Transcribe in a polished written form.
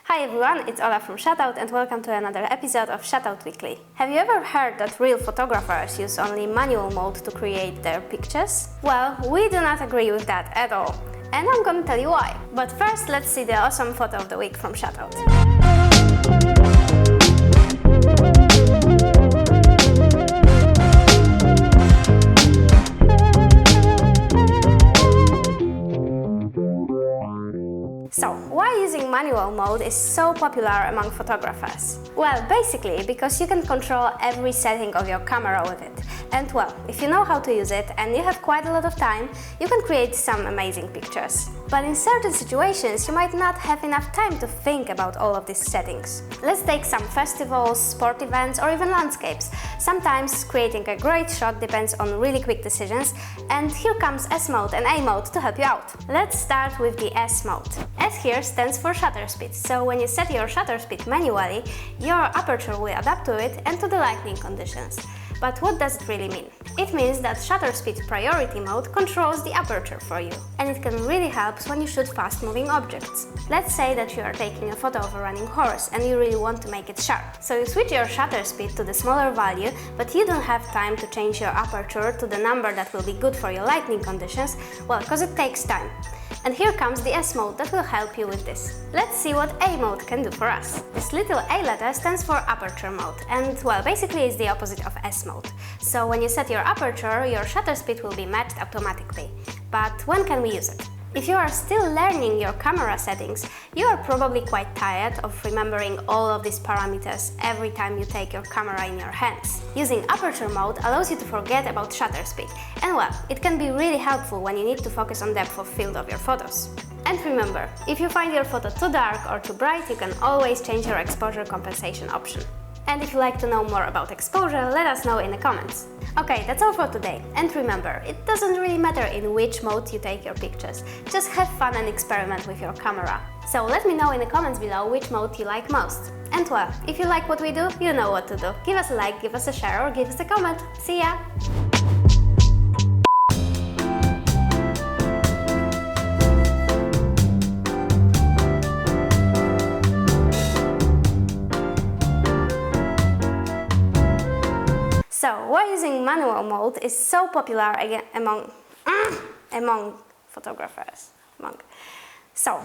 Hi everyone, it's Ola from Shuttout and welcome to another episode of Shuttout Weekly. Have you ever heard that real photographers use only manual mode to create their pictures? Well, we do not agree with that at all, and I'm gonna tell you why. But first, let's see the awesome photo of the week from Shuttout. So, why using manual mode is so popular among photographers? Well, basically because you can control every setting of your camera with it. And well, if you know how to use it and you have quite a lot of time, you can create some amazing pictures. But in certain situations, you might not have enough time to think about all of these settings. Let's take some festivals, sport events, or even landscapes. Sometimes creating a great shot depends on really quick decisions, and here comes S mode and A mode to help you out. Let's start with the S mode. S here stands for shutter speed, so when you set your shutter speed manually, your aperture will adapt to it and to the lighting conditions. But what does it really mean? It means that shutter speed priority mode controls the aperture for you, and it can really help when you shoot fast-moving objects. Let's say that you are taking a photo of a running horse and you really want to make it sharp. So you switch your shutter speed to the smaller value, but you don't have time to change your aperture to the number that will be good for your lighting conditions, well, because it takes time. And here comes the S mode that will help you with this. Let's see what A mode can do for us. This little A letter stands for aperture mode and, well, basically is the opposite of S mode. So when you set your aperture, your shutter speed will be matched automatically. But when can we use it? If you are still learning your camera settings, you are probably quite tired of remembering all of these parameters every time you take your camera in your hands. Using aperture mode allows you to forget about shutter speed, and well, it can be really helpful when you need to focus on depth of field of your photos. And remember, if you find your photo too dark or too bright, you can always change your exposure compensation option. And if you'd like to know more about exposure, let us know in the comments. Okay, that's all for today. And remember, it doesn't really matter in which mode you take your pictures. Just have fun and experiment with your camera. So let me know in the comments below which mode you like most. And well, if you like what we do, you know what to do. Give us a like, give us a share, or give us a comment. See ya! So, why using manual mode is so popular again among photographers? So,